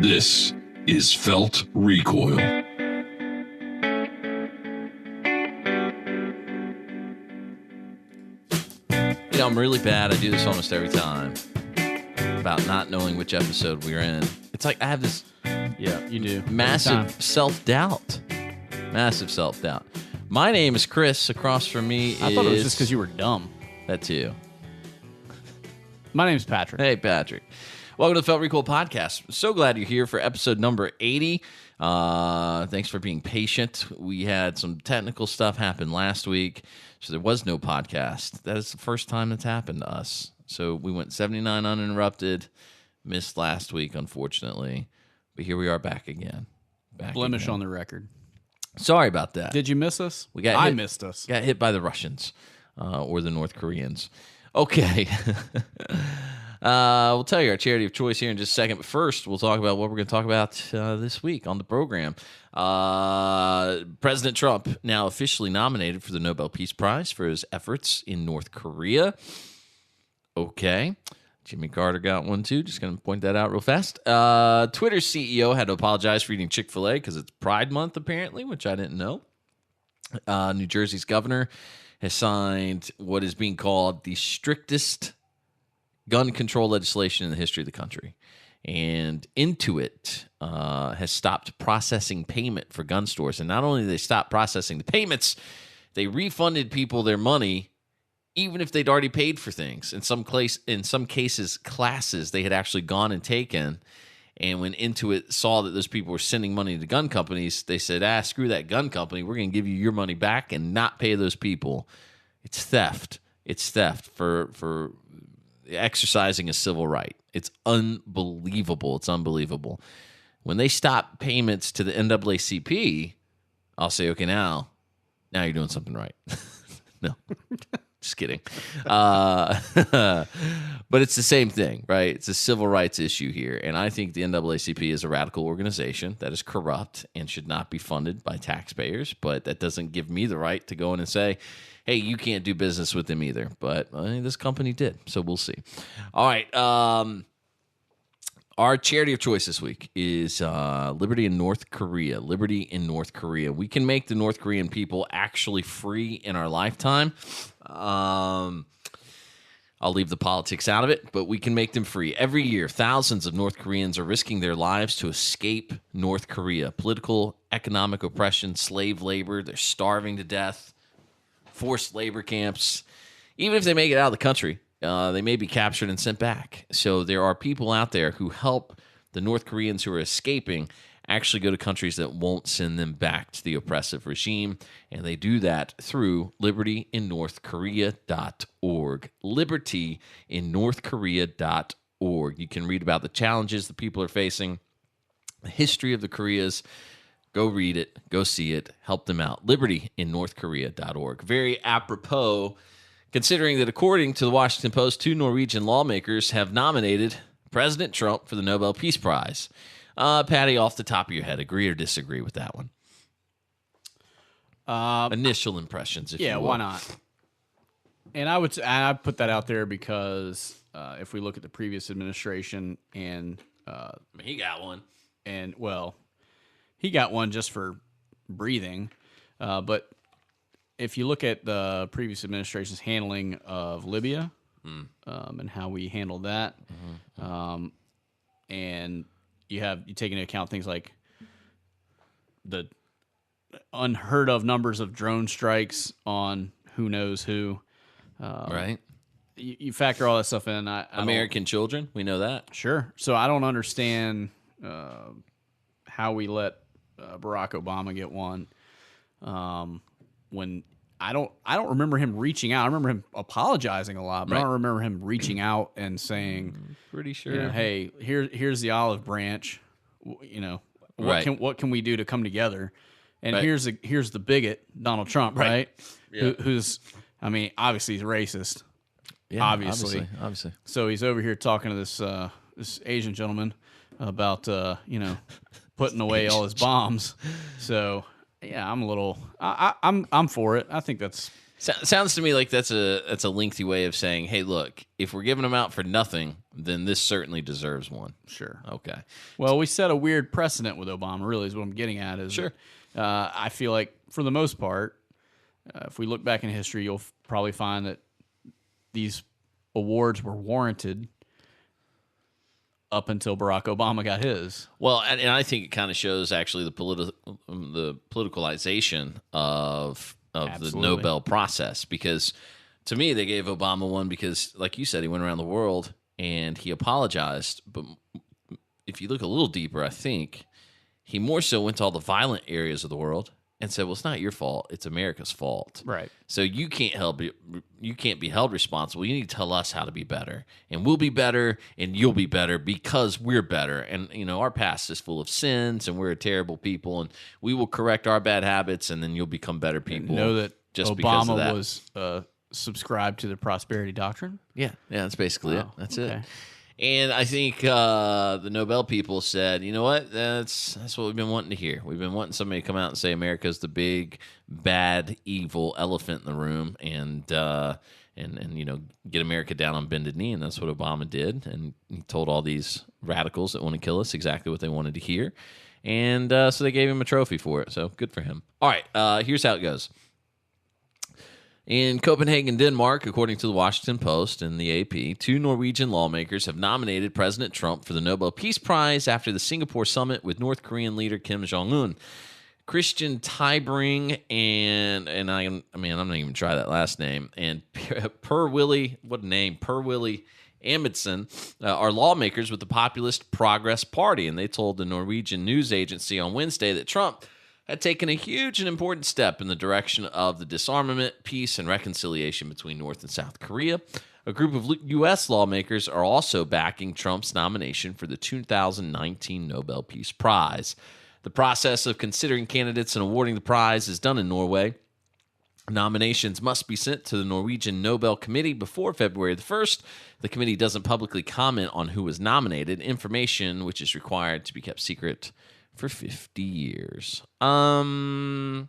This is Felt Recoil. I'm really bad. I do this almost every time about not knowing which episode we're in. It's like I have this you do. massive self-doubt. Massive self-doubt. My name is Chris. Across from me I thought it was just because you were dumb. That too. My name's Patrick. Hey, Patrick. Welcome to the Felt Recoil Podcast. So glad you're here for episode number 80. Thanks for being patient. We had some technical stuff happen last week, so there was no podcast. That is the first time that's happened to us. So we went 79 uninterrupted. Missed last week, unfortunately. But here we are back again. Blemish on the record. Sorry about that. Did you miss us? I missed us. Got hit by the Russians or the North Koreans. Okay. We'll tell you our charity of choice here in just a second. But first, we'll talk about what we're going to talk about this week on the program. President Trump now officially nominated for the Nobel Peace Prize for his efforts in North Korea. Okay. Jimmy Carter got one too. Just going to point that out real fast. Twitter's CEO had to apologize for eating Chick-fil-A because it's Pride Month, apparently, which I didn't know. New Jersey's governor has signed what is being called the strictest gun control legislation in the history of the country. And Intuit has stopped processing payment for gun stores. And not only did they stop processing the payments, they refunded people their money even if they'd already paid for things. In some cases, classes they had actually gone and taken. And when Intuit saw that those people were sending money to gun companies, they said, screw that gun company. We're going to give you your money back and not pay those people. It's theft. It's theft for exercising a civil right. It's unbelievable. It's unbelievable. When they stop payments to the NAACP, I'll say, okay, now you're doing something right. No. Just kidding. But it's the same thing, right? It's a civil rights issue here. And I think the NAACP is a radical organization that is corrupt and should not be funded by taxpayers. But that doesn't give me the right to go in and say, hey, you can't do business with them either. But this company did, so we'll see. All right. Our charity of choice this week is Liberty in North Korea. Liberty in North Korea. We can make the North Korean people actually free in our lifetime. I'll leave the politics out of it, but we can make them free. Every year, thousands of North Koreans are risking their lives to escape North Korea. Political, economic oppression, slave labor, they're starving to death, forced labor camps. Even if they make it out of the country, they may be captured and sent back. So there are people out there who help the North Koreans who are escaping actually go to countries that won't send them back to the oppressive regime. And they do that through libertyinnorthkorea.org. Libertyinnorthkorea.org. You can read about the challenges the people are facing, the history of the Koreas. Go read it. Go see it. Help them out. Libertyinnorthkorea.org. Very apropos, considering that according to the Washington Post, 2 Norwegian lawmakers have nominated President Trump for the Nobel Peace Prize. Patty, off the top of your head, agree or disagree with that one? Initial impressions, if you will. Yeah, why not? And I put that out there because if we look at the previous administration and he got one. And well, he got one just for breathing, but if you look at the previous administration's handling of Libya and how we handled that, and you take into account things like the unheard of numbers of drone strikes on who knows who, right? You factor all that stuff in. American children, we know that. Sure. So I don't understand how we let Barack Obama get one when I don't remember him reaching out. I remember him apologizing a lot, but I don't remember him reaching out and saying, pretty sure, hey, here's the olive branch. What can we do to come together? And here's the bigot, Donald Trump, right? Yeah. Who's obviously he's racist. Yeah, obviously. So he's over here talking to this Asian gentleman about putting away all his bombs. So yeah, I'm a little I'm for it. I think that's Sounds to me like that's a lengthy way of saying, hey, look, if we're giving them out for nothing, then this certainly deserves one. Sure. Okay. Well, we set a weird precedent with Obama, really, is what I'm getting at. Is Sure. that, I feel like, for the most part, if we look back in history, you'll probably find that these awards were warranted up until Barack Obama got his. Well, and I think it kind of shows actually the politicalization of the Absolutely. Nobel process, because to me they gave Obama one because, like you said, he went around the world and he apologized. But if you look a little deeper, I think he more so went to all the violent areas of the world and said, well, it's not your fault. It's America's fault. Right. So you can't be held responsible. You need to tell us how to be better. And we'll be better and you'll be better because we're better. And, our past is full of sins and we're a terrible people and we will correct our bad habits and then you'll become better people. Know that just because of that. Obama was subscribed to the prosperity doctrine? Yeah, that's basically it. That's okay. it. And I think the Nobel people said, you know what? That's what we've been wanting to hear. We've been wanting somebody to come out and say America's the big, bad, evil elephant in the room, and get America down on bended knee. And that's what Obama did. And he told all these radicals that want to kill us exactly what they wanted to hear. And so they gave him a trophy for it. So good for him. All right, here's how it goes. In Copenhagen, Denmark, according to the Washington Post and the AP, 2 Norwegian lawmakers have nominated President Trump for the Nobel Peace Prize after the Singapore summit with North Korean leader Kim Jong-un. Christian Tybring and I'm not even try that last name, and Per Willy Amundsen are lawmakers with the Populist Progress Party, and they told the Norwegian news agency on Wednesday that Trump had taken a huge and important step in the direction of the disarmament, peace, and reconciliation between North and South Korea. A group of U.S. lawmakers are also backing Trump's nomination for the 2019 Nobel Peace Prize. The process of considering candidates and awarding the prize is done in Norway. Nominations must be sent to the Norwegian Nobel Committee before February the 1st. The committee doesn't publicly comment on who was nominated, information which is required to be kept secret for 50 years. I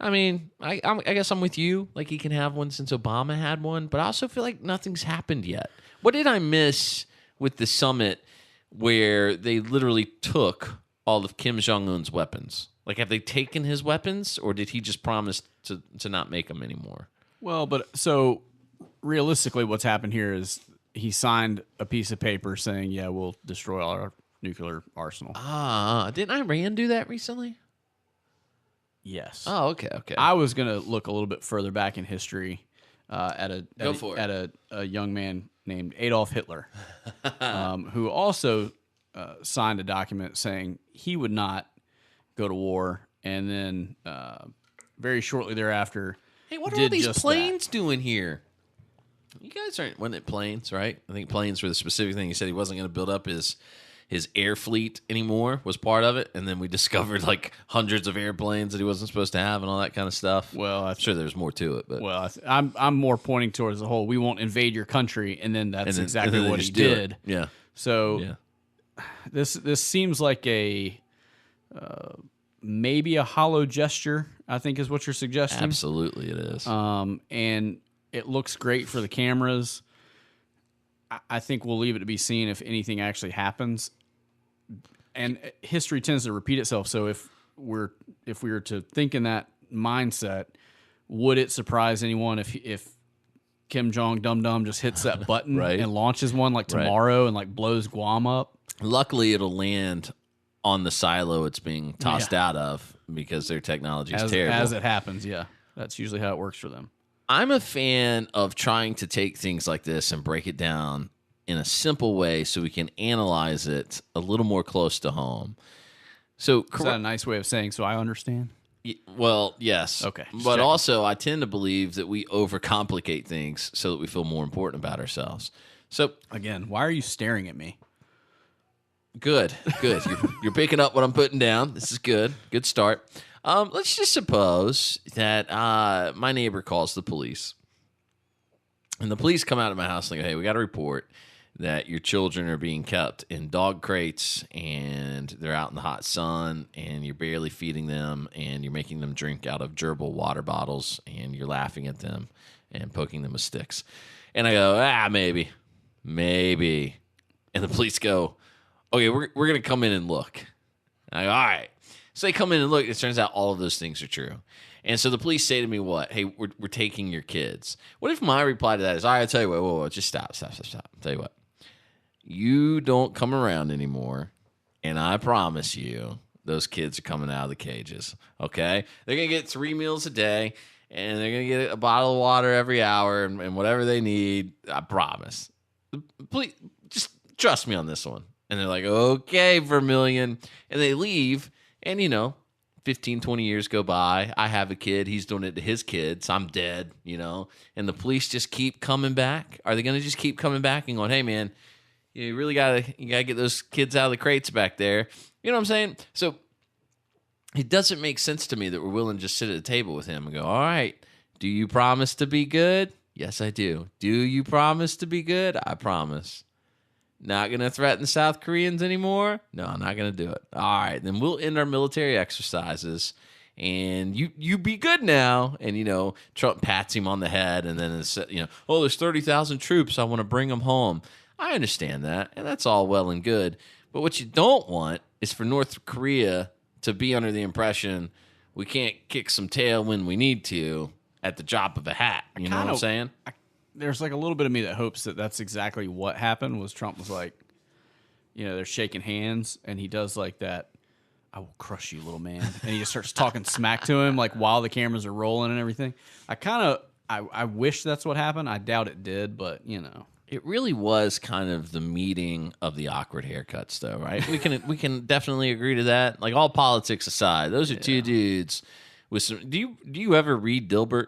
guess I'm with you. Like, he can have one since Obama had one, but I also feel like nothing's happened yet. What did I miss with the summit where they literally took all of Kim Jong-un's weapons? Like, have they taken his weapons, or did he just promise to not make them anymore? Well, but so realistically, what's happened here is he signed a piece of paper saying, yeah, we'll destroy all our nuclear arsenal. Didn't Iran do that recently? Yes. Oh, okay. I was going to look a little bit further back in history at a young man named Adolf Hitler, who also signed a document saying he would not go to war, and then very shortly thereafter, hey, what are all these planes doing here? You guys wasn't it planes, right? I think planes were the specific thing. He said he wasn't going to build up his air fleet anymore, was part of it, and then we discovered like hundreds of airplanes that he wasn't supposed to have and all that kind of stuff. Well, I'm sure there's more to it, but I'm more pointing towards the whole we won't invade your country, and then that's exactly what he did. Yeah. So this seems like a maybe a hollow gesture, I think is what you're suggesting. Absolutely it is. And it looks great for the cameras. I think we'll leave it to be seen if anything actually happens. And history tends to repeat itself. So if we were to think in that mindset, would it surprise anyone if Kim Jong Dum Dum just hits that button and launches one like tomorrow and like blows Guam up? Luckily, it'll land on the silo it's being tossed out of because their technology is terrible. As it happens, yeah. That's usually how it works for them. I'm a fan of trying to take things like this and break it down in a simple way so we can analyze it a little more close to home. So, is that a nice way of saying so I understand? Well, yes. Okay. But also, I tend to believe that we overcomplicate things so that we feel more important about ourselves. So, again, why are you staring at me? Good. You're picking up what I'm putting down. This is good. Good start. Let's just suppose that my neighbor calls the police. And the police come out of my house and they go, hey, we got a report that your children are being kept in dog crates and they're out in the hot sun and you're barely feeding them and you're making them drink out of gerbil water bottles and you're laughing at them and poking them with sticks. And I go, maybe. And the police go, okay, we're going to come in and look. And I go, all right. So they come in and look. It turns out all of those things are true. And so the police say to me, what? Hey, we're taking your kids. What if my reply to that is, all right, I'll tell you what, whoa, just stop. I'll tell you what. You don't come around anymore, and I promise you those kids are coming out of the cages, okay? They're going to get 3 meals a day, and they're going to get a bottle of water every hour and whatever they need. I promise. Please, just trust me on this one. And they're like, okay, Vermillion. And they leave, and, 15, 20 years go by. I have a kid. He's doing it to his kids. I'm dead, And the police just keep coming back. Are they going to just keep coming back and going, hey, man, you really gotta get those kids out of the crates back there. You know what I'm saying? So it doesn't make sense to me that we're willing to just sit at the table with him and go, all right, do you promise to be good? Yes, I do. Do you promise to be good? I promise. Not going to threaten South Koreans anymore? No, I'm not going to do it. All right, then we'll end our military exercises, and you be good now. And, Trump pats him on the head, and then it's, oh, there's 30,000 troops. I want to bring them home. I understand that, and that's all well and good. But what you don't want is for North Korea to be under the impression we can't kick some tail when we need to at the drop of a hat. You know what I'm saying? There's like a little bit of me that hopes that that's exactly what happened. Was Trump was like, they're shaking hands, and he does like that, I will crush you, little man. And he just starts talking smack to him, like while the cameras are rolling and everything. I wish that's what happened. I doubt it did, but It really was kind of the meeting of the awkward haircuts, though, right? We can definitely agree to that. Like, all politics aside, those are two dudes with some. Do you ever read Dilbert?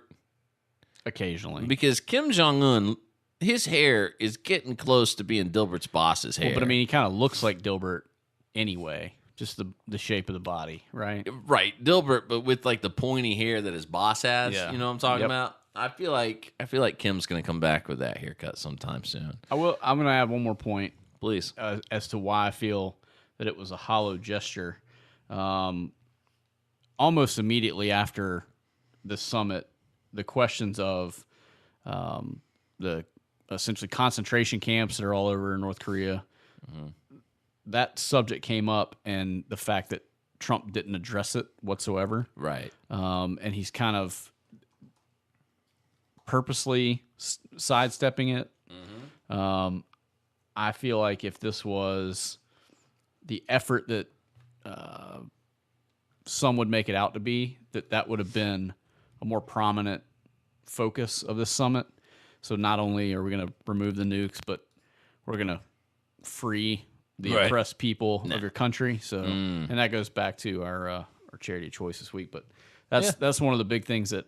Occasionally, because Kim Jong-un, his hair is getting close to being Dilbert's boss's hair. Well, but I mean, he kind of looks like Dilbert anyway, just the shape of the body, right? Right, Dilbert, but with like the pointy hair that his boss has. Yeah. You know what I'm talking about? I feel like Kim's going to come back with that haircut sometime soon. I'm going to add one more point, please, as to why I feel that it was a hollow gesture. Almost immediately after the summit, the questions of the essentially concentration camps that are all over North Korea, that subject came up, and the fact that Trump didn't address it whatsoever. Right. And he's kind of purposely sidestepping it. I feel like if this was the effort that some would make it out to be, that would have been a more prominent focus of this summit. So not only are we going to remove the nukes, but we're going to free the oppressed people of your country. So, and that goes back to our charity of choice this week. But that's one of the big things that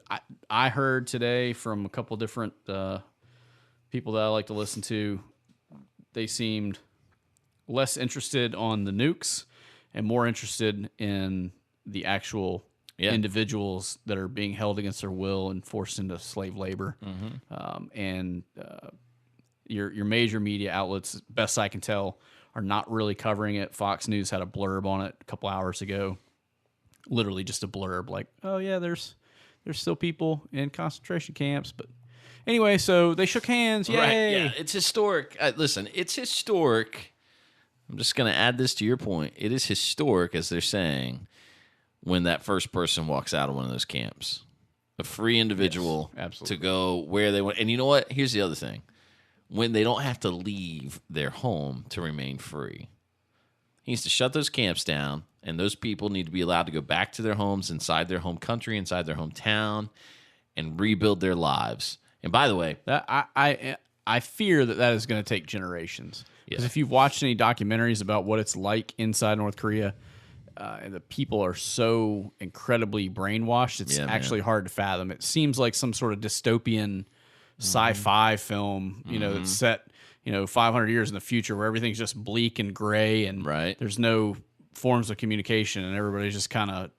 I heard today from a couple different people that I like to listen to. They seemed less interested on the nukes and more interested in the actual individuals that are being held against their will and forced into slave labor. Your major media outlets, best I can tell, are not really covering it. Fox News had a blurb on it a couple hours ago, literally just a blurb like, oh yeah, there's still people in concentration camps. But anyway, so they shook hands. Yay. Right, yeah, it's historic. Listen, it's historic. I'm just going to add this to your point. It is historic, as they're saying, when that first person walks out of one of those camps. A free individual to go where they want. And you know what? Here's the other thing. When they don't have to leave their home to remain free. He needs to shut those camps down, and those people need to be allowed to go back to their homes inside their home country, inside their hometown, and rebuild their lives. And by the way, I fear that is going to take generations. Because if you've watched any documentaries about what it's like inside North Korea, and the people are so incredibly brainwashed, it's actually hard to fathom. It seems like some sort of dystopian sci-fi film, that's set, 500 years in the future where everything's just bleak and gray and there's no forms of communication and everybody's just kind of,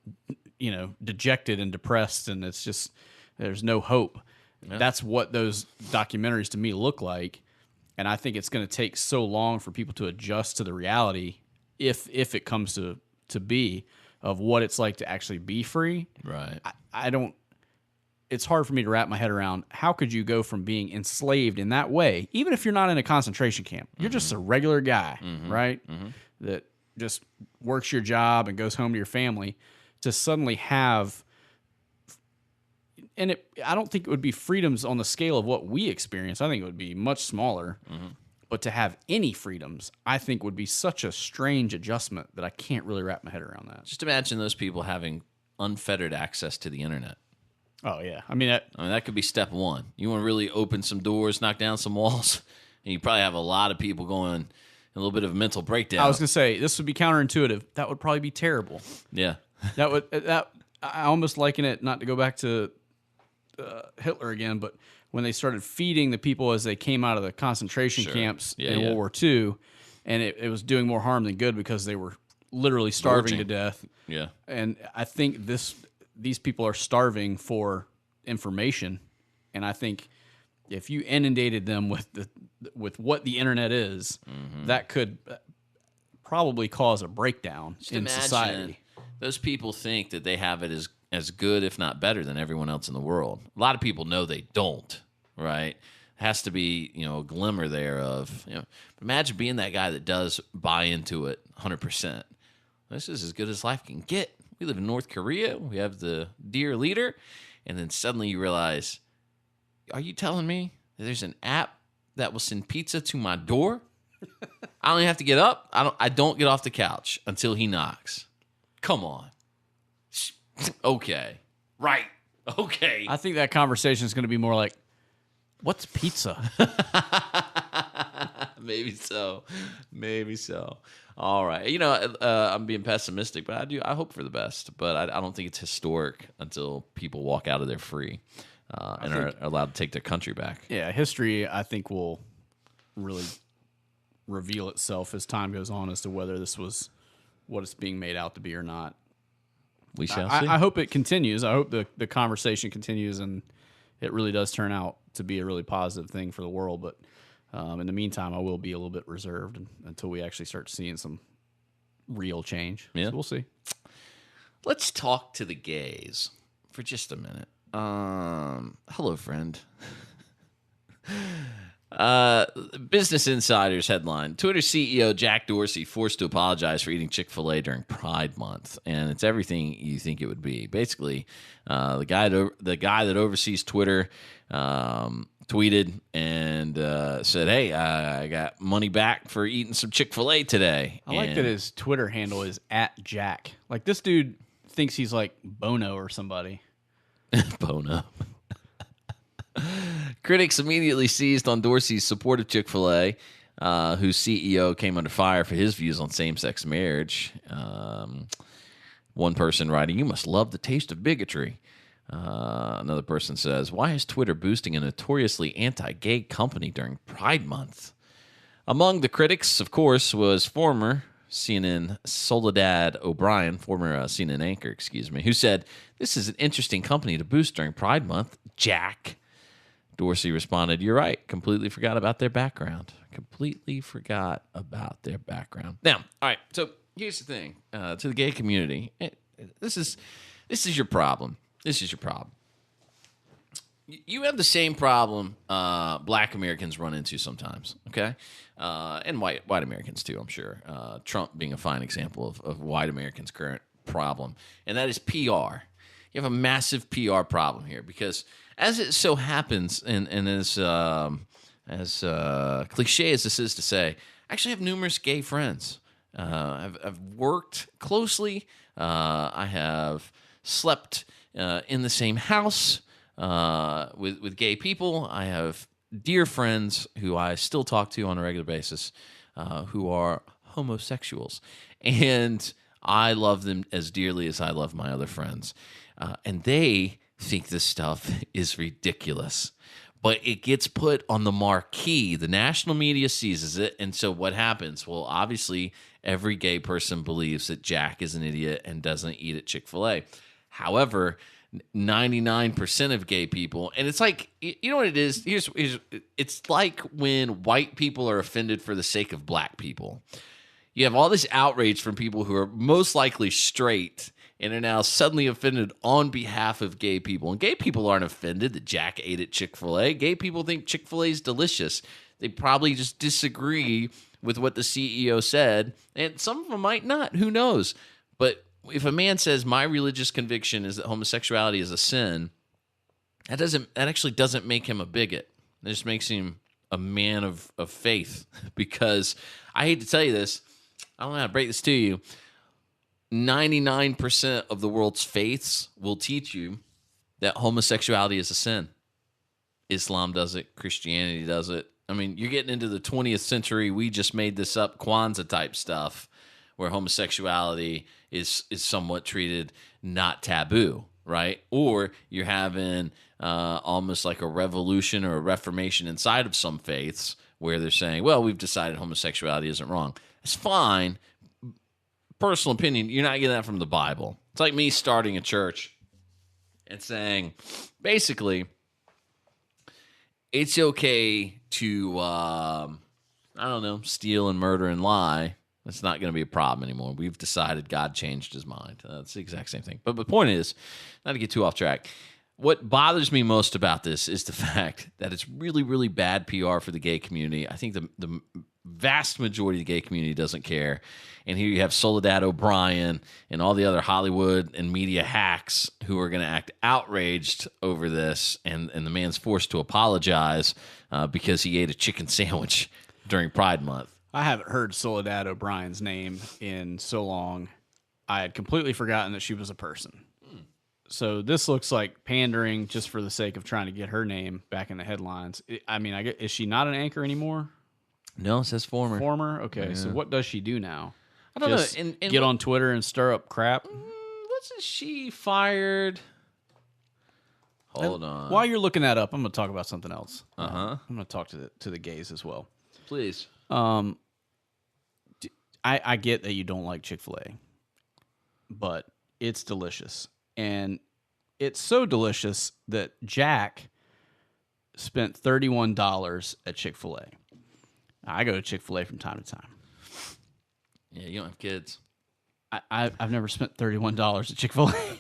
dejected and depressed and it's just, there's no hope. Yeah. That's what those documentaries to me look like. And I think it's going to take so long for people to adjust to the reality, if it comes to be, of what it's like to actually be free. Right. I don't. It's hard for me to wrap my head around how could you go from being enslaved in that way, even if you're not in a concentration camp, you're just a regular guy, right? That just works your job and goes home to your family, to suddenly have. And I don't think it would be freedoms on the scale of what we experience. I think it would be much smaller. But to have any freedoms, I think would be such a strange adjustment that I can't really wrap my head around that. Just imagine those people having unfettered access to the internet. Oh, yeah. I mean, that could be step one. You want to really open some doors, knock down some walls, and you probably have a lot of people going a little bit of a mental breakdown. I was going to say, this would be counterintuitive. That would probably be terrible. Yeah. I almost liken it, not to go back to Hitler again, but when they started feeding the people as they came out of the concentration camps in World War II, and it was doing more harm than good because they were literally starving to death. Yeah. And I think these people are starving for information, and I think if you inundated them with what the internet is, that could probably cause a breakdown in society. Those people think that they have it as good, if not better, than everyone else in the world. A lot of people know they don't, right? Has to be, a glimmer there of, imagine being that guy that does buy into it 100%. This is as good as life can get. We live in North Korea. We have the dear leader. And then suddenly you realize, are you telling me that there's an app that will send pizza to my door? I don't even have to get up. I don't get off the couch until he knocks. Come on. Okay. Right. Okay. I think that conversation is going to be more like, what's pizza? Maybe so. Maybe so. All right. I'm being pessimistic, but I hope for the best. But I don't think it's historic until people walk out of there free and are allowed to take their country back. Yeah, history, I think, will really reveal itself as time goes on as to whether this was what it's being made out to be or not. We shall see. I hope it continues. I hope the conversation continues and it really does turn out to be a really positive thing for the world. But in the meantime, I will be a little bit reserved until we actually start seeing some real change. Yeah. So we'll see. Let's talk to the gays for just a minute. Hello, friend. Business Insider's headline: Twitter CEO Jack Dorsey forced to apologize for eating Chick-fil-A during Pride Month, and it's everything you think it would be. Basically, the guy that oversees Twitter tweeted and said, "Hey, I got money back for eating some Chick-fil-A today." I like that his Twitter handle is @Jack. Like, this dude thinks he's like Bono or somebody. Bono. Critics immediately seized on Dorsey's support of Chick-fil-A, whose CEO came under fire for his views on same-sex marriage. One person writing, "You must love the taste of bigotry." Another person says, "Why is Twitter boosting a notoriously anti-gay company during Pride Month?" Among the critics, of course, was former CNN Soledad O'Brien, former CNN anchor, who said, "This is an interesting company to boost during Pride Month, Jack." Dorsey responded, "You're right. Completely forgot about their background. Now, all right. So here's the thing: to the gay community, this is your problem. You have the same problem Black Americans run into sometimes. Okay, and white Americans too. I'm sure. Trump being a fine example of white Americans' current problem, and that is PR. You have a massive PR problem here because, as it so happens, and as cliche as this is to say, I actually have numerous gay friends. I've worked closely. I have slept in the same house with gay people. I have dear friends who I still talk to on a regular basis who are homosexuals. And I love them as dearly as I love my other friends. And they think this stuff is ridiculous. But it gets put on the marquee. The national media seizes it. And so what happens? Well, obviously, every gay person believes that Jack is an idiot and doesn't eat at Chick-fil-A. However, 99% of gay people. And it's like, you know what it is? It's like when white people are offended for the sake of black people. You have all this outrage from people who are most likely straight and are now suddenly offended on behalf of gay people. And gay people aren't offended that Jack ate at Chick-fil-A. Gay people think Chick-fil-A is delicious. They probably just disagree with what the CEO said, and some of them might not. Who knows? But if a man says, my religious conviction is that homosexuality is a sin, that actually doesn't make him a bigot. It just makes him a man of faith. Because I hate to tell you this, I don't know how to break this to you. 99% of the world's faiths will teach you that homosexuality is a sin. Islam does it. Christianity does it. I mean, you're getting into the 20th century, we just made this up, Kwanzaa type stuff, where homosexuality is somewhat treated not taboo, right? Or you're having almost like a revolution or a reformation inside of some faiths where they're saying, well, we've decided homosexuality isn't wrong. It's fine. Personal opinion, you're not getting that from the Bible. It's like me starting a church and saying, basically, it's okay to, I don't know, steal and murder and lie. That's not going to be a problem anymore. We've decided God changed his mind. That's the exact same thing. But the point is, not to get too off track, what bothers me most about this is the fact that it's really, really bad PR for the gay community. I think the vast majority of the gay community doesn't care. And here you have Soledad O'Brien and all the other Hollywood and media hacks who are going to act outraged over this. And the man's forced to apologize because he ate a chicken sandwich during Pride Month. I haven't heard Soledad O'Brien's name in so long. I had completely forgotten that she was a person. So this looks like pandering just for the sake of trying to get her name back in the headlines. I mean, is she not an anchor anymore? No, it says former. Former? Okay, so what does she do now? I don't just know. Get on Twitter and stir up crap? Wasn't she fired? Hold on. While you're looking that up, I'm going to talk about something else. Uh-huh. I'm going to talk to the gays as well. Please. I get that you don't like Chick-fil-A, but it's delicious. And it's so delicious that Jack spent $31 at Chick-fil-A. I go to Chick-fil-A from time to time. Yeah, you don't have kids. I've never spent $31 at Chick-fil-A.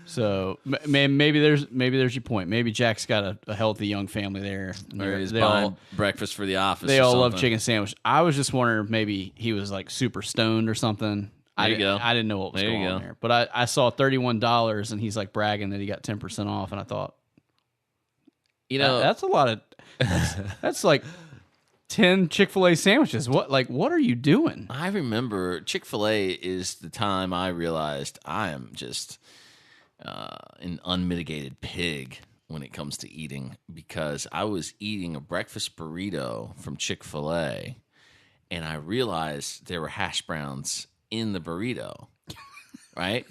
So maybe there's your point. Maybe Jack's got a healthy young family there. Or he's buying breakfast for the office. They all love chicken sandwich. I was just wondering if maybe he was like super stoned or something. There you go. I didn't know what was going on there. But I saw $31 and he's like bragging that he got 10% off, and I thought, that's a lot of that's like 10 Chick-fil-A sandwiches. What are you doing? I remember Chick-fil-A is the time I realized I am just an unmitigated pig when it comes to eating, because I was eating a breakfast burrito from Chick-fil-A and I realized there were hash browns in the burrito, right?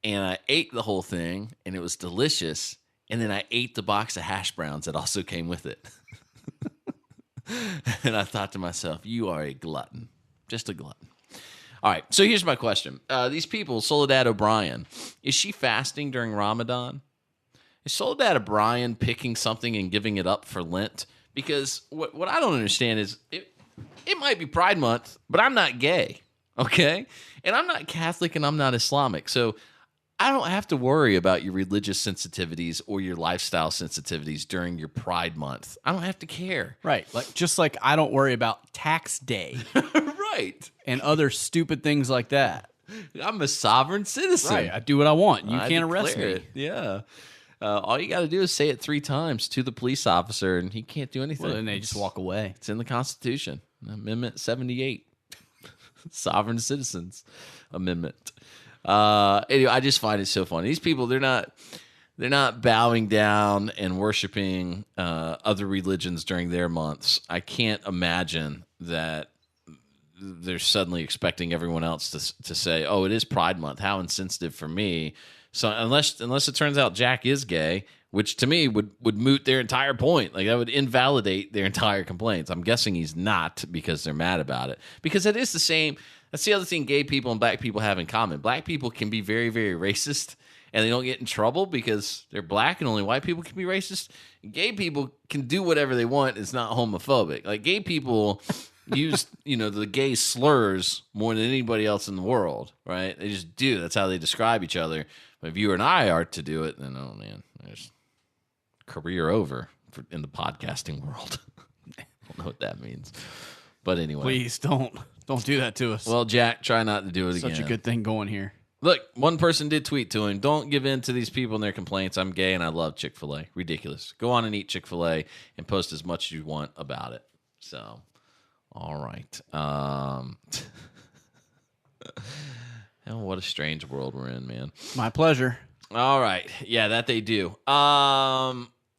And I ate the whole thing and it was delicious. And then I ate the box of hash browns that also came with it. And I thought to myself, you are a glutton, just a glutton. All right, so here's my question. These people, Soledad O'Brien, is she fasting during Ramadan? Is Soledad O'Brien picking something and giving it up for Lent? Because what I don't understand is it might be Pride Month, but I'm not gay, okay? And I'm not Catholic and I'm not Islamic. So I don't have to worry about your religious sensitivities or your lifestyle sensitivities during your Pride Month. I don't have to care. Right. Just like I don't worry about tax day. Right. And other stupid things like that. I'm a sovereign citizen. Right. I do what I want. You can't arrest me. It. Yeah. All you got to do is say it 3 times to the police officer, and he can't do anything. Well, then they just walk away. It's in the Constitution, Amendment 78, Sovereign Citizens Amendment. Anyway, I just find it so funny. These people, they're not bowing down and worshiping other religions during their months. I can't imagine that they're suddenly expecting everyone else to say, "Oh, it is Pride Month. How insensitive for me." So unless it turns out Jack is gay, which to me would moot their entire point. Like that would invalidate their entire complaints. I'm guessing he's not because they're mad about it. Because that is the same. That's the other thing gay people and black people have in common. Black people can be very, very racist, and they don't get in trouble because they're black, and only white people can be racist. Gay people can do whatever they want. It's not homophobic. Like, gay people use, the gay slurs more than anybody else in the world, right? They just do. That's how they describe each other. But if you and I are to do it, then, oh, man, there's career over in the podcasting world. I don't know what that means. But anyway. Please don't do that to us. Well, Jack, try not to do it again. Such a good thing going here. Look, one person did tweet to him, don't give in to these people and their complaints. I'm gay and I love Chick-fil-A. Ridiculous. Go on and eat Chick-fil-A and post as much as you want about it. So, all right. What a strange world we're in, man. My pleasure. All right. Yeah, that they do.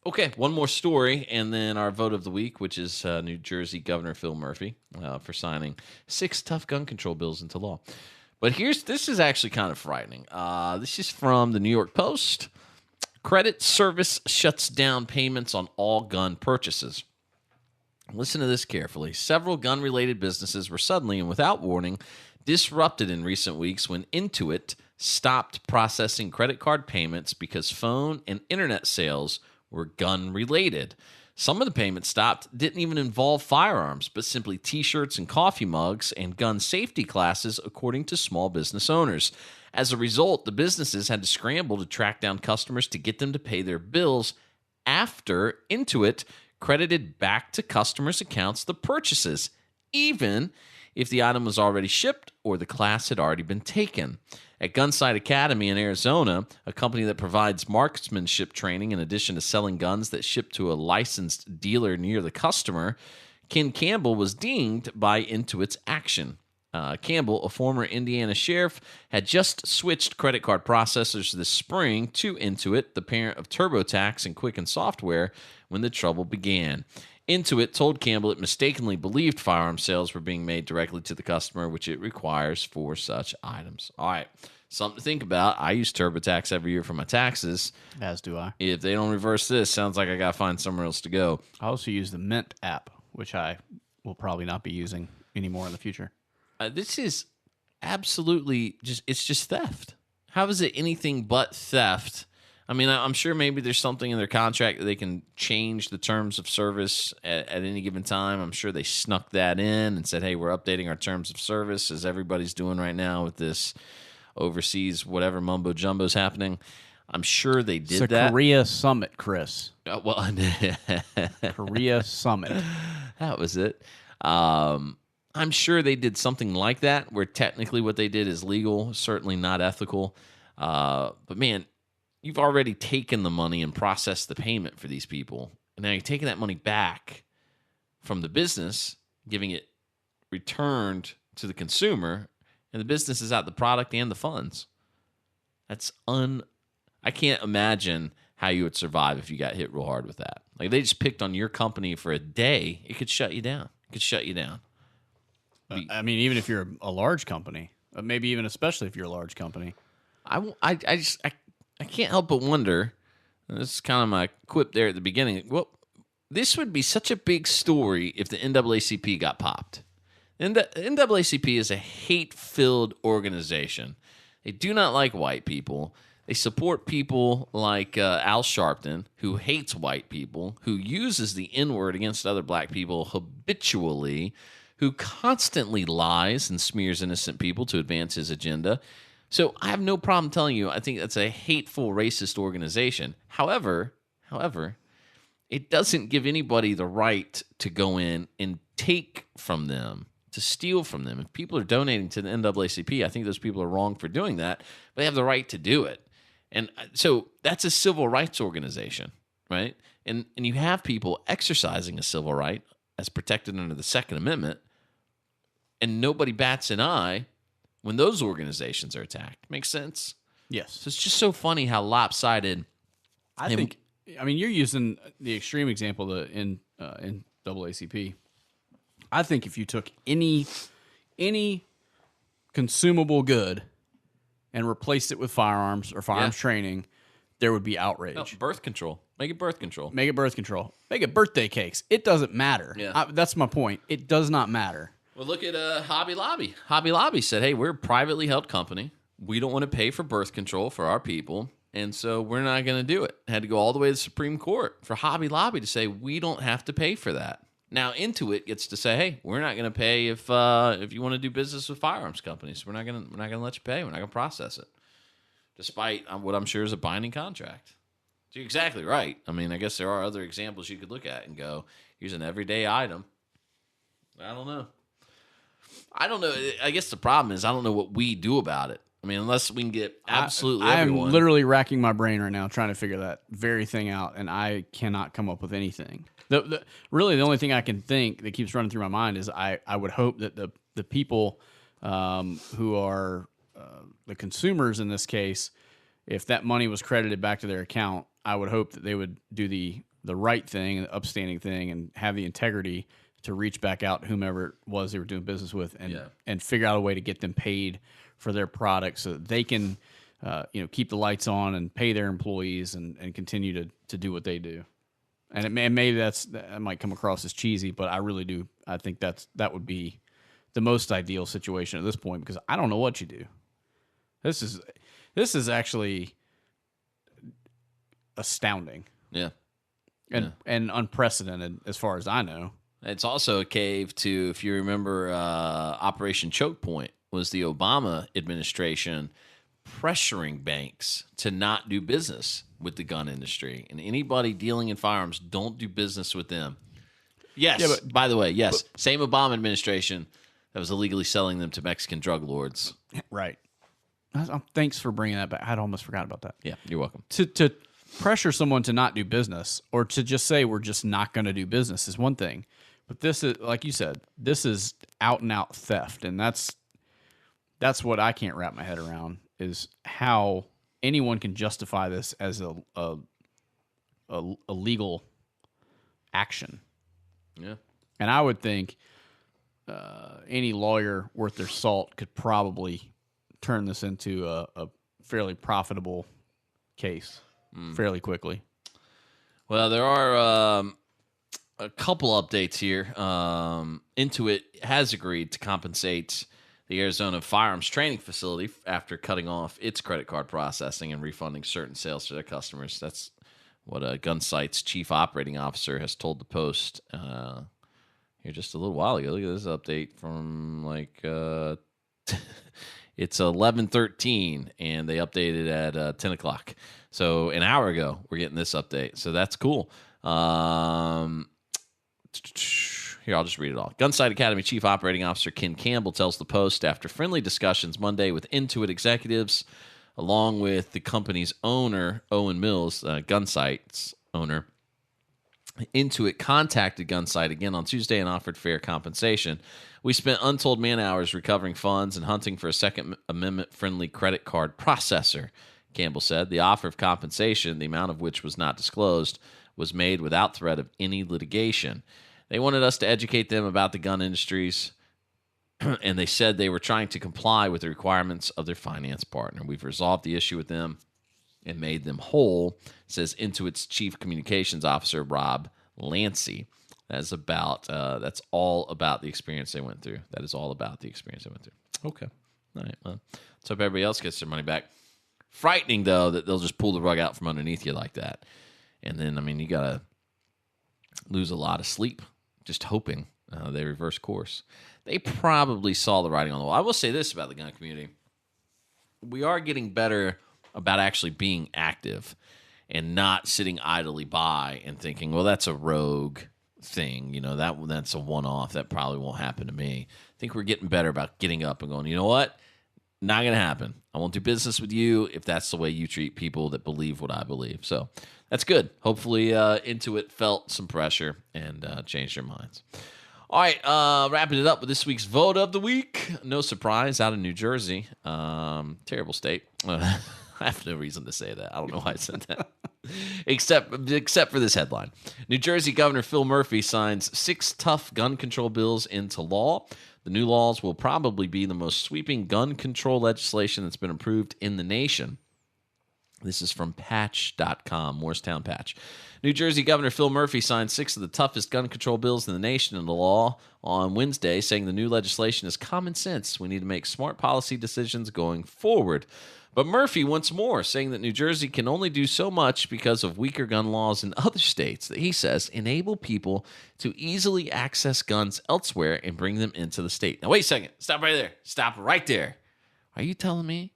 Okay, one more story, and then our vote of the week, which is New Jersey Governor Phil Murphy for signing 6 tough gun control bills into law. But this is actually kind of frightening. This is from the New York Post. Credit service shuts down payments on all gun purchases. Listen to this carefully. Several gun-related businesses were suddenly and without warning disrupted in recent weeks when Intuit stopped processing credit card payments because phone and internet sales were gun-related. Some of the payments stopped didn't even involve firearms, but simply T-shirts and coffee mugs and gun safety classes, according to small business owners. As a result, the businesses had to scramble to track down customers to get them to pay their bills after Intuit credited back to customers' accounts the purchases, even if the item was already shipped or the class had already been taken. At Gunsight Academy in Arizona, a company that provides marksmanship training in addition to selling guns that ship to a licensed dealer near the customer, Ken Campbell was dinged by Intuit's action. Campbell, a former Indiana sheriff, had just switched credit card processors this spring to Intuit, the parent of TurboTax and Quicken Software, when the trouble began. Intuit told Campbell it mistakenly believed firearm sales were being made directly to the customer, which it requires for such items. All right, something to think about. I use TurboTax every year for my taxes. As do I. If they don't reverse this, sounds like I got to find somewhere else to go. I also use the Mint app, which I will probably not be using anymore in the future. This is absolutely it's just theft. How is it anything but theft? I mean, I'm sure maybe there's something in their contract that they can change the terms of service at any given time. I'm sure they snuck that in and said, hey, we're updating our terms of service, as everybody's doing right now with this overseas whatever mumbo jumbo's happening. I'm sure they did it's a Korea Summit, Chris. Korea Summit. That was it. I'm sure they did something like that where technically what they did is legal, certainly not ethical. But, man, you've already taken the money and processed the payment for these people. And now you're taking that money back from the business, giving it returned to the consumer, and the business is out the product and the funds. I can't imagine how you would survive if you got hit real hard with that. Like, they just picked on your company for a day, it could shut you down. I mean, even if you're a large company, maybe even especially if you're a large company. I can't help but wonder, and this is kind of my quip there at the beginning, well, this would be such a big story if the NAACP got popped. And the NAACP is a hate-filled organization. They do not like white people. They support people like Al Sharpton, who hates white people, who uses the N-word against other black people habitually, who constantly lies and smears innocent people to advance his agenda. So I have no problem telling you, I think that's a hateful, racist organization. However, it doesn't give anybody the right to go in and take from them, to steal from them. If people are donating to the NAACP, I think those people are wrong for doing that, but they have the right to do it. And so that's a civil rights organization, right? And you have people exercising a civil right as protected under the Second Amendment, and nobody bats an eye when those organizations are attacked. Makes sense? Yes. So it's just so funny how lopsided. I mean, you're using the extreme example in NAACP. I think if you took any consumable good and replaced it with firearms or firearms training, there would be outrage. No, birth control. Make it birth control. Make it birth control. Make it birthday cakes. It doesn't matter. Yeah. That's my point. It does not matter. Well, look at Hobby Lobby. Hobby Lobby said, hey, we're a privately held company. We don't want to pay for birth control for our people, and so we're not going to do it. Had to go all the way to the Supreme Court for Hobby Lobby to say we don't have to pay for that. Now, Intuit gets to say, hey, we're not going to pay if you want to do business with firearms companies. We're not going to let you pay. We're not going to process it, despite what I'm sure is a binding contract. So you're exactly right. I mean, I guess there are other examples you could look at and go, here's an everyday item. I don't know. I guess the problem is I don't know what we do about it. I mean, unless we can get absolutely everyone. I'm literally racking my brain right now trying to figure that very thing out, and I cannot come up with anything. Really, the only thing I can think that keeps running through my mind is I would hope that the people who are the consumers in this case, if that money was credited back to their account, I would hope that they would do the right thing, the upstanding thing, and have the integrity to reach back out to whomever it was they were doing business with and figure out a way to get them paid for their products so that they can keep the lights on and pay their employees and continue to do what they do. And maybe that might come across as cheesy, but I really do. I think that would be the most ideal situation at this point because I don't know what you do. This is actually astounding. Yeah. And unprecedented as far as I know. It's also a cave to, if you remember, Operation Choke Point was the Obama administration pressuring banks to not do business with the gun industry. And anybody dealing in firearms, don't do business with them. Yes, yeah, by the way, yes. Same Obama administration that was illegally selling them to Mexican drug lords. Right. Thanks for bringing that back. I'd almost forgot about that. Yeah, you're welcome. To pressure someone to not do business or to just say we're just not going to do business is one thing. But this is, like you said, this is out and out theft. And that's what I can't wrap my head around is how anyone can justify this as a legal action. Yeah. And I would think any lawyer worth their salt could probably turn this into a fairly profitable case fairly quickly. Well, there are a couple updates here. Intuit has agreed to compensate the Arizona Firearms Training Facility after cutting off its credit card processing and refunding certain sales to their customers. That's what Gunsight's chief operating officer has told the Post here just a little while ago. Look at this update from it's 11:13, and they updated at 10 o'clock. So an hour ago, we're getting this update. So that's cool. Here, I'll just read it all. Gunsight Academy Chief Operating Officer Ken Campbell tells the Post after friendly discussions Monday with Intuit executives, along with the company's owner, Owen Mills, Gunsight's owner, Intuit contacted Gunsight again on Tuesday and offered fair compensation. We spent untold man hours recovering funds and hunting for a Second Amendment-friendly credit card processor, Campbell said. The offer of compensation, the amount of which was not disclosed, was made without threat of any litigation. They wanted us to educate them about the gun industries, and they said they were trying to comply with the requirements of their finance partner. We've resolved the issue with them and made them whole, says Intuit's Chief Communications Officer, Rob Lancey. That's all about the experience they went through. That is all about the experience they went through. Okay. All right. Well, let's hope everybody else gets their money back. Frightening, though, that they'll just pull the rug out from underneath you like that. And then, I mean, you got to lose a lot of sleep just hoping they reverse course. They probably saw the writing on the wall. I will say this about the gun community. We are getting better about actually being active and not sitting idly by and thinking, well, that's a rogue thing. You know, that's a one-off. That probably won't happen to me. I think we're getting better about getting up and going, you know what? Not going to happen. I won't do business with you if that's the way you treat people that believe what I believe. So that's good. Hopefully Intuit felt some pressure and changed their minds. All right, wrapping it up with this week's Vote of the Week. No surprise, out of New Jersey. Terrible state. I have no reason to say that. I don't know why I said that. Except for this headline. New Jersey Governor Phil Murphy signs 6 tough gun control bills into law. The new laws will probably be the most sweeping gun control legislation that's been approved in the nation. This is from patch.com, Morristown Patch. New Jersey Governor Phil Murphy signed 6 of the toughest gun control bills in the nation into law on Wednesday, saying the new legislation is common sense. We need to make smart policy decisions going forward. But Murphy wants more, saying that New Jersey can only do so much because of weaker gun laws in other states that he says enable people to easily access guns elsewhere and bring them into the state. Now, wait a second. Stop right there. Stop right there. Are you telling me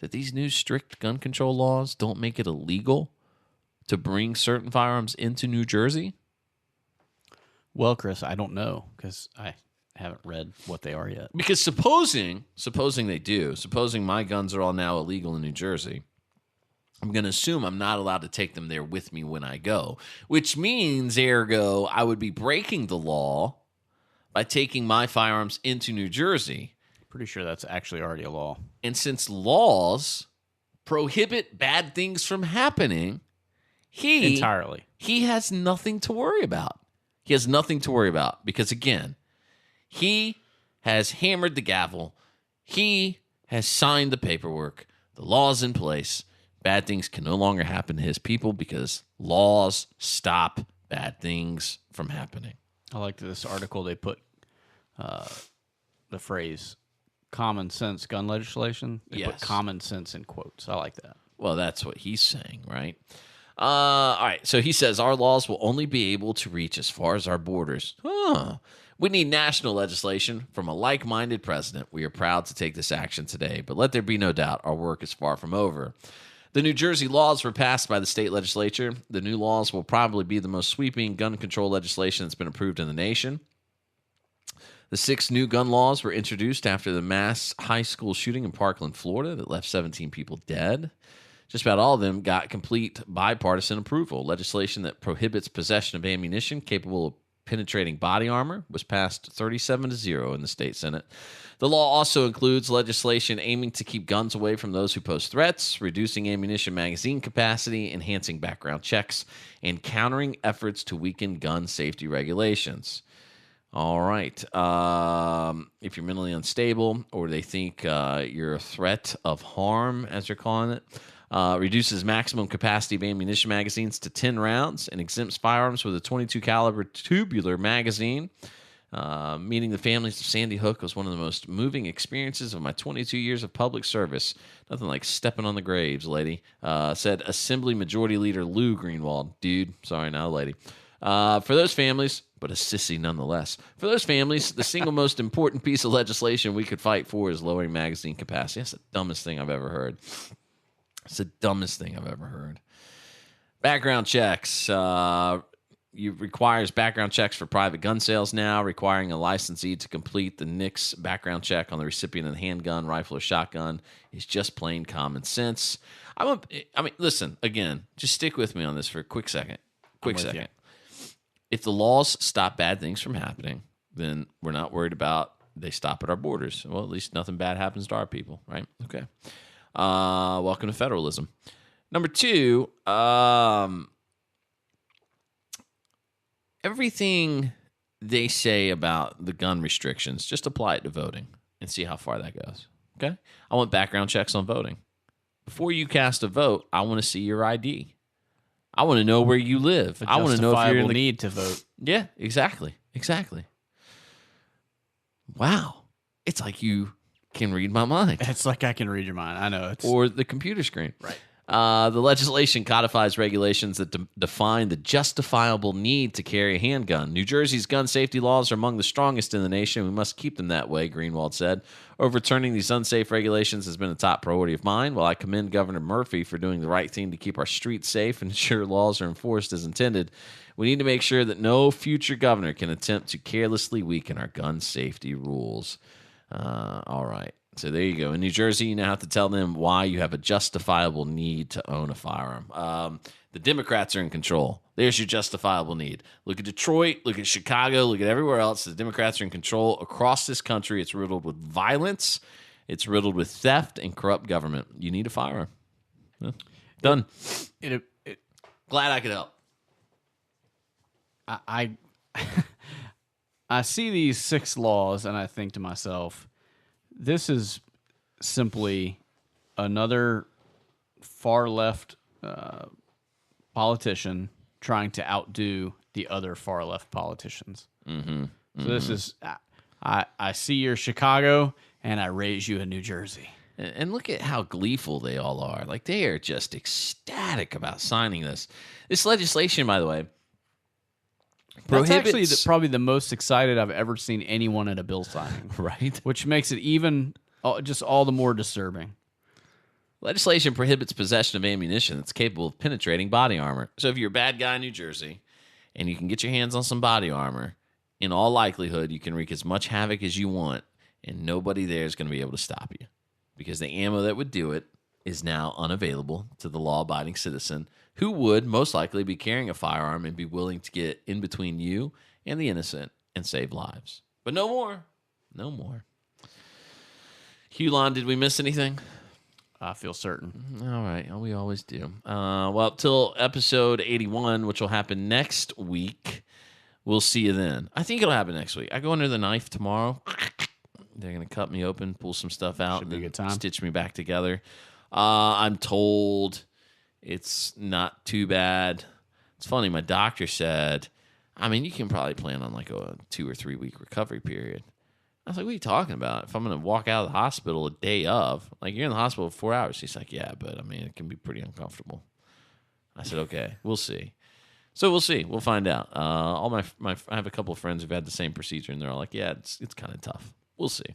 that these new strict gun control laws don't make it illegal to bring certain firearms into New Jersey? Well, Chris, I don't know because I haven't read what they are yet. Because supposing they do, supposing my guns are all now illegal in New Jersey, I'm going to assume I'm not allowed to take them there with me when I go, which means, ergo, I would be breaking the law by taking my firearms into New Jersey. Pretty sure that's actually already a law. And since laws prohibit bad things from happening, he has nothing to worry about. He has nothing to worry about because, again, he has hammered the gavel. He has signed the paperwork. The law's in place. Bad things can no longer happen to his people because laws stop bad things from happening. I like this article. They put the phrase common sense gun legislation. They put common sense in quotes. I like that. Well, that's what he's saying, right? All right. So he says our laws will only be able to reach as far as our borders. We need national legislation from a like-minded president. We are proud to take this action today, but let there be no doubt our work is far from over. The New Jersey laws were passed by the state legislature. The new laws will probably be the most sweeping gun control legislation that's been approved in the nation. The 6 new gun laws were introduced after the mass high school shooting in Parkland, Florida, that left 17 people dead. Just about all of them got complete bipartisan approval. Legislation that prohibits possession of ammunition capable of penetrating body armor was passed 37-0 in the state Senate. The law also includes legislation aiming to keep guns away from those who pose threats, reducing ammunition magazine capacity, enhancing background checks, and countering efforts to weaken gun safety regulations. All right. If you're mentally unstable or they think you're a threat of harm, as they're calling it, reduces maximum capacity of ammunition magazines to 10 rounds and exempts firearms with a 22 caliber tubular magazine. Meeting the families of Sandy Hook was one of the most moving experiences of my 22 years of public service. Nothing like stepping on the graves, lady, said Assembly Majority Leader Lou Greenwald. Dude, sorry, not a lady. For those families, but a sissy nonetheless. For those families, the single most important piece of legislation we could fight for is lowering magazine capacity. That's the dumbest thing I've ever heard. It's the dumbest thing I've ever heard. Background checks. Requires background checks for private gun sales now, requiring a licensee to complete the NICS background check on the recipient of the handgun, rifle, or shotgun is just plain common sense. Listen, again, just stick with me on this for a quick second. You. If the laws stop bad things from happening, then we're not worried about they stop at our borders. Well, at least nothing bad happens to our people, right? Okay. Welcome to federalism. Number 2, everything they say about the gun restrictions, just apply it to voting and see how far that goes. Okay? I want background checks on voting. Before you cast a vote, I want to see your ID. I want to know where you live. I want to know if you're in the need to vote. Yeah, exactly. Wow. It's like you can read my mind. It's like I can read your mind. I know. Or the computer screen. Right. The legislation codifies regulations that define the justifiable need to carry a handgun. New Jersey's gun safety laws are among the strongest in the nation. We must keep them that way, Greenwald said. Overturning these unsafe regulations has been a top priority of mine. While I commend Governor Murphy for doing the right thing to keep our streets safe and ensure laws are enforced as intended, we need to make sure that no future governor can attempt to carelessly weaken our gun safety rules. All right. So there you go. In New Jersey, you now have to tell them why you have a justifiable need to own a firearm. The Democrats are in control. There's your justifiable need. Look at Detroit, look at Chicago, look at everywhere else. The Democrats are in control across this country. It's riddled with violence. It's riddled with theft and corrupt government. You need a firearm. Yeah. Done. Glad I could help. I see these 6 laws and I think to myself, this is simply another far left politician trying to outdo the other far left politicians. So this is, I see you're Chicago, and I raise you in New Jersey. And look at how gleeful they all are. Like, they are just ecstatic about signing this. This legislation, by the way, That's actually prohibits... probably the most excited I've ever seen anyone at a bill signing. Right? Which makes it even just all the more disturbing. Legislation prohibits possession of ammunition that's capable of penetrating body armor. So if you're a bad guy in New Jersey and you can get your hands on some body armor, in all likelihood, you can wreak as much havoc as you want, and nobody there is going to be able to stop you. Because the ammo that would do it is now unavailable to the law-abiding citizen who would most likely be carrying a firearm and be willing to get in between you and the innocent and save lives. But no more. No more. Hulon, did we miss anything? I feel certain. All right. We always do. Well, till episode 81, which will happen next week, we'll see you then. I think it'll happen next week. I go under the knife tomorrow. They're going to cut me open, pull some stuff out, Should be a and good time. stitch me back together. I'm told it's not too bad. It's funny. My doctor said, I mean, you can probably plan on like a 2 or 3 week recovery period. I was like, what are you talking about? If I'm going to walk out of the hospital a day of, like, you're in the hospital for 4 hours. He's like, yeah, but I mean, it can be pretty uncomfortable. I said, okay, we'll see. So we'll see. We'll find out. I have a couple of friends who've had the same procedure, and they're all like, yeah, it's kind of tough. We'll see.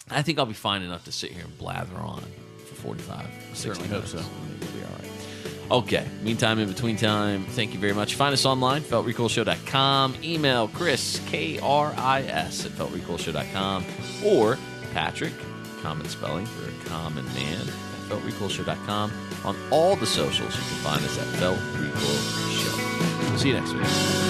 I think I'll be fine enough to sit here and blather on for 45, 60 Certainly minutes. hope so. We'll be all right. Okay. Meantime, in between time, thank you very much. Find us online, feltrecoilshow.com. Email Chris, K-R-I-S, at feltrecoilshow.com. Or Patrick, common spelling for a common man, at feltrecoilshow.com. On all the socials, you can find us at Felt Recoil Show. See you next week.